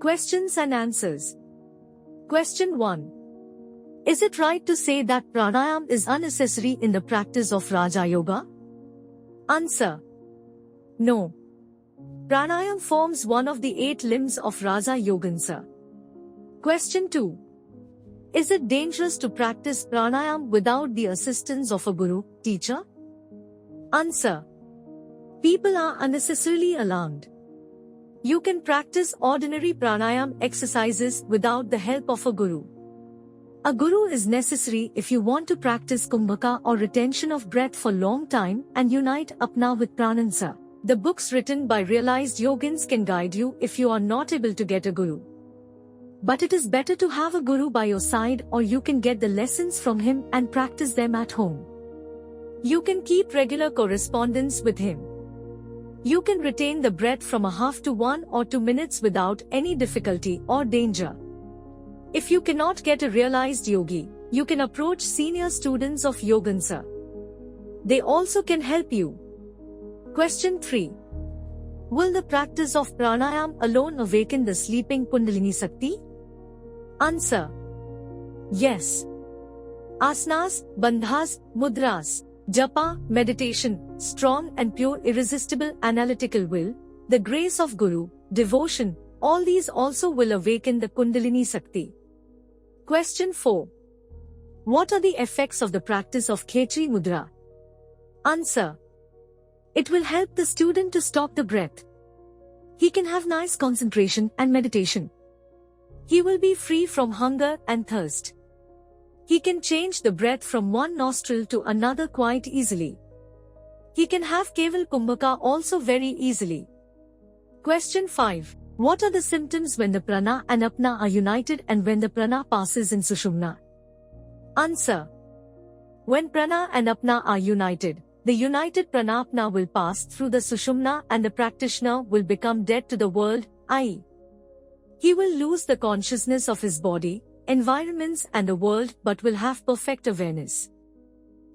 Questions and answers. Question 1. Is it right to say that pranayama is unnecessary in the practice of Raja Yoga? Answer. No. Pranayama forms one of the 8 limbs of Raja Yogananda. Question 2. Is it dangerous to practice pranayama without the assistance of a guru, teacher? Answer. People are unnecessarily alarmed. You can practice ordinary pranayama exercises without the help of a guru. A guru is necessary if you want to practice kumbhaka or retention of breath for long time and unite apna with Paramahansa. The books written by realized yogins can guide you if you are not able to get a guru. But it is better to have a guru by your side, or you can get the lessons from him and practice them at home. You can keep regular correspondence with him. You can retain the breath from a half to 1 or 2 minutes without any difficulty or danger. If you cannot get a realized yogi, you can approach senior students of Yogananda. They also can help you. Question 3. Will the practice of pranayama alone awaken the sleeping Kundalini Shakti? Answer. Yes. Asanas, bandhas, mudras, japa, meditation, strong and pure irresistible analytical will, the grace of Guru, devotion, all these also will awaken the Kundalini Shakti. Question 4. What are the effects of the practice of Khetri Mudra? Answer. It will help the student to stop the breath. He can have nice concentration and meditation. He will be free from hunger and thirst. He can change the breath from one nostril to another quite easily. He can have Keval Kumbhaka also very easily. Question 5. What are the symptoms when the prana and apna are united and when the prana passes in Sushumna? Answer. When prana and apna are united, the united pranapna will pass through the Sushumna and the practitioner will become dead to the world, i.e., he will lose the consciousness of his body, environments and the world but will have perfect awareness.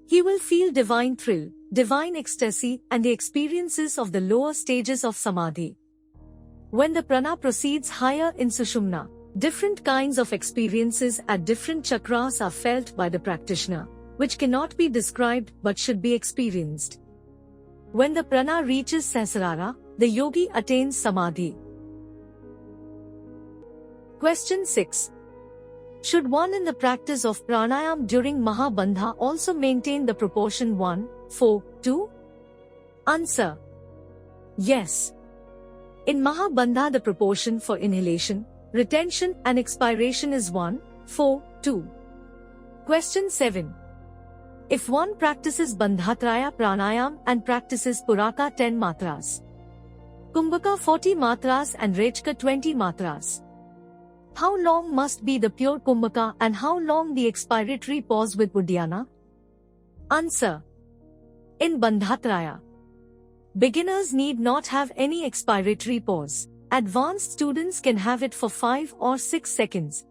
He will feel divine thrill, divine ecstasy and the experiences of the lower stages of samadhi. When the prana proceeds higher in Sushumna, different kinds of experiences at different chakras are felt by the practitioner, which cannot be described but should be experienced. When the prana reaches Sahasrara, the yogi attains samadhi. Question 6. Should one in the practice of pranayama during Mahabandha also maintain the proportion 1:4:2? Answer. Yes. In Mahabandha the proportion for inhalation, retention and expiration is 1:4:2. Question 7. If one practices Bandhatraya pranayama and practices Puraka 10 matras, Kumbhaka 40 matras and Rechka 20 matras, how long must be the pure Kumbhaka and how long the expiratory pause with Uddiyana? Answer. In Bandhatraya, beginners need not have any expiratory pause. Advanced students can have it for 5 or 6 seconds.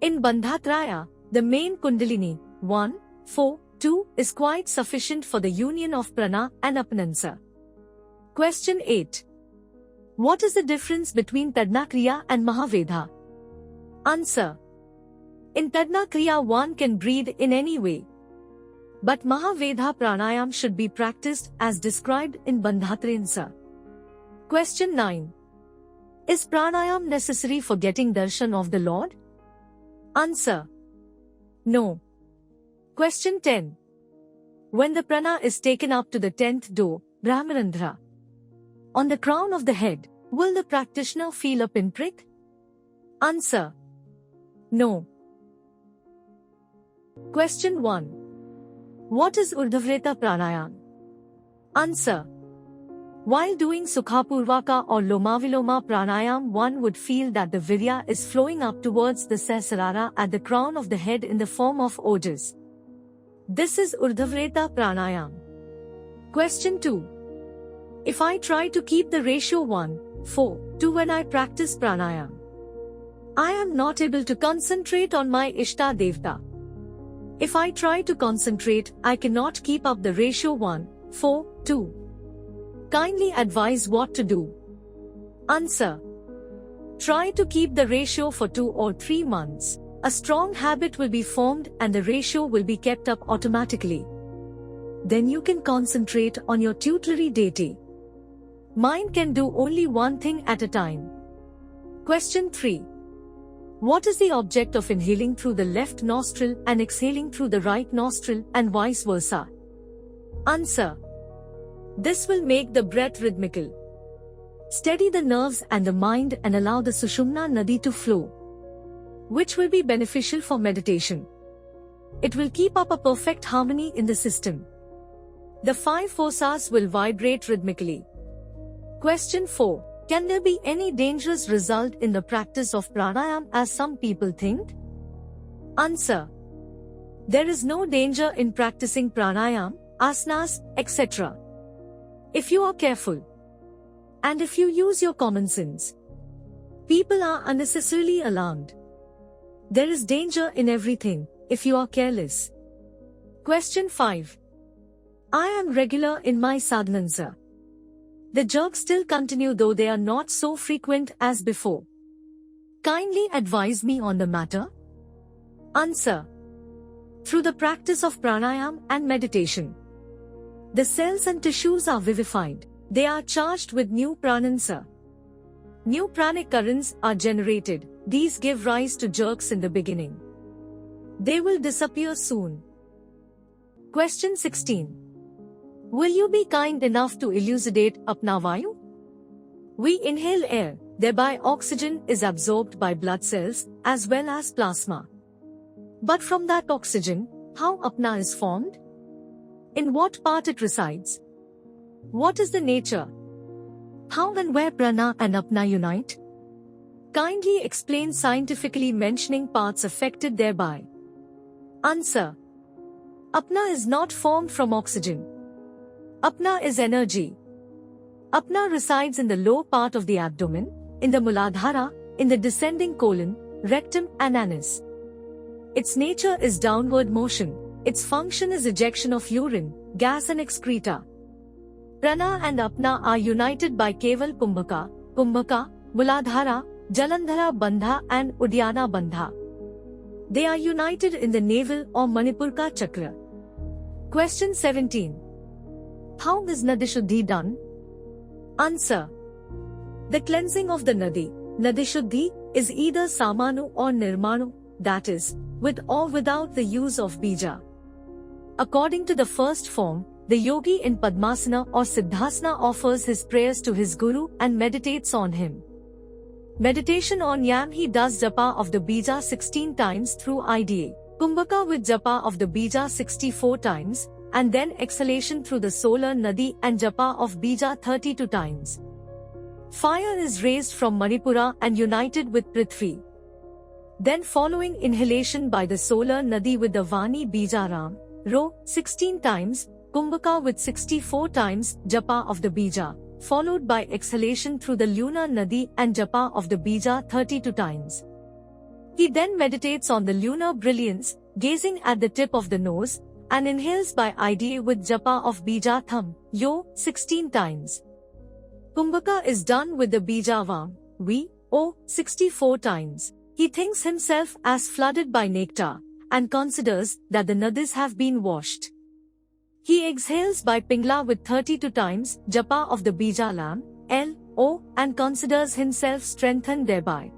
In Bandhatraya, the main Kundalini, 1:4:2, is quite sufficient for the union of prana and apanansa. Question 8. What is the difference between Tadna Kriya and Mahaveda? Answer. In Tadna Kriya one can breathe in any way. But Mahaveda pranayam should be practiced as described in Bandhatrinsa. Question 9. Is pranayam necessary for getting darshan of the Lord? Answer. No. Question 10. When the prana is taken up to the 10th door, Brahmarandhra, on the crown of the head, will the practitioner feel a pinprick? Answer. No. Question 1. What is Urdhvreta pranayama? Answer. While doing Sukhapurvaka or Lomaviloma pranayam, one would feel that the virya is flowing up towards the Sahasrara at the crown of the head in the form of ojas. This is Urdhvreta pranayam. Question 2. If I try to keep the ratio 1:4:2 when I practice pranayam, I am not able to concentrate on my Ishta Devta. If I try to concentrate, I cannot keep up the ratio 1:4:2. Kindly advise what to do. Answer. Try to keep the ratio for 2 or 3 months. A strong habit will be formed and the ratio will be kept up automatically. Then you can concentrate on your tutelary deity. Mind can do only one thing at a time. Question 3. What is the object of inhaling through the left nostril and exhaling through the right nostril and vice versa? Answer. This will make the breath rhythmical, steady the nerves and the mind and allow the Sushumna Nadi to flow, which will be beneficial for meditation. It will keep up a perfect harmony in the system. The 5 fossas will vibrate rhythmically. Question 4. Can there be any dangerous result in the practice of pranayama as some people think? Answer. There is no danger in practicing pranayama, asanas, etc. If you are careful, and if you use your common sense. People are unnecessarily alarmed. There is danger in everything, if you are careless. Question 5. I am regular in my sadhanansa. The jerks still continue though they are not so frequent as before. Kindly advise me on the matter. Answer. Through the practice of pranayama and meditation, the cells and tissues are vivified. They are charged with new pranansa. New pranic currents are generated. These give rise to jerks in the beginning. They will disappear soon. Question 16. Will you be kind enough to elucidate apna vayu? We inhale air, thereby oxygen is absorbed by blood cells as well as plasma. But from that oxygen, how apna is formed? In what part it resides? What is the nature? How and where prana and apna unite? Kindly explain scientifically mentioning parts affected thereby. Answer. Apna is not formed from oxygen. Apna is energy. Apna resides in the low part of the abdomen, in the Muladhara, in the descending colon, rectum and anus. Its nature is downward motion. Its function is ejection of urine, gas and excreta. Prana and apna are united by Keval Kumbhaka, Muladhara, Jalandhara Bandha and Udyana Bandha. They are united in the navel or Manipurka Chakra. Question 17. How is Nadishuddhi done? Answer. The cleansing of the Nadi, Nadishuddhi, is either Samanu or Nirmanu, that is, with or without the use of bija. According to the first form, the yogi in Padmasana or Siddhasana offers his prayers to his guru and meditates on him. Meditation on yam he does japa of the bija 16 times through IDA, Kumbhaka with japa of the bija 64 times, and then exhalation through the solar nadi and japa of bija 32 times. Fire is raised from Manipura and united with Prithvi. Then following inhalation by the solar nadi with the Vani Bijaram, Ro, 16 times, Kumbhaka with 64 times, japa of the bija, followed by exhalation through the lunar nadi and japa of the bija 32 times. He then meditates on the lunar brilliance, gazing at the tip of the nose, and inhales by IDA with japa of bija thum, yo, 16 times. Kumbhaka is done with the bija vam, vi, o, 64 times. He thinks himself as flooded by nectar, and considers that the nadis have been washed. He exhales by Pingla with 32 times, japa of the bija lam, L, O, and considers himself strengthened thereby.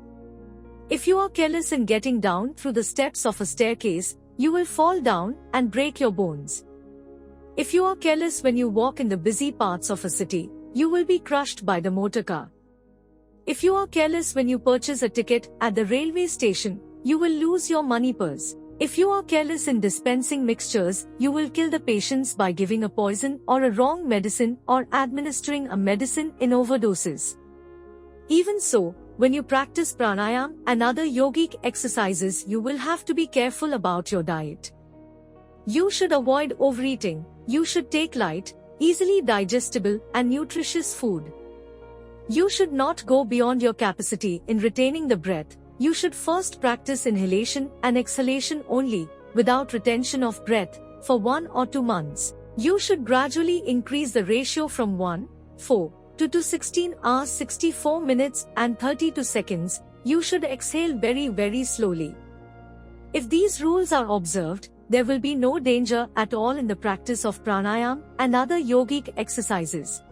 If you are careless in getting down through the steps of a staircase, you will fall down and break your bones. If you are careless when you walk in the busy parts of a city, you will be crushed by the motor car. If you are careless when you purchase a ticket at the railway station, you will lose your money purse. If you are careless in dispensing mixtures, you will kill the patients by giving a poison or a wrong medicine or administering a medicine in overdoses. Even so, when you practice pranayama and other yogic exercises, you will have to be careful about your diet. You should avoid overeating. You should take light, easily digestible and nutritious food. You should not go beyond your capacity in retaining the breath. You should first practice inhalation and exhalation only, without retention of breath, for 1 or 2 months. You should gradually increase the ratio from 1:4 2 to 16 hours 64 minutes and 32 seconds, you should exhale very slowly. If these rules are observed, there will be no danger at all in the practice of pranayama and other yogic exercises.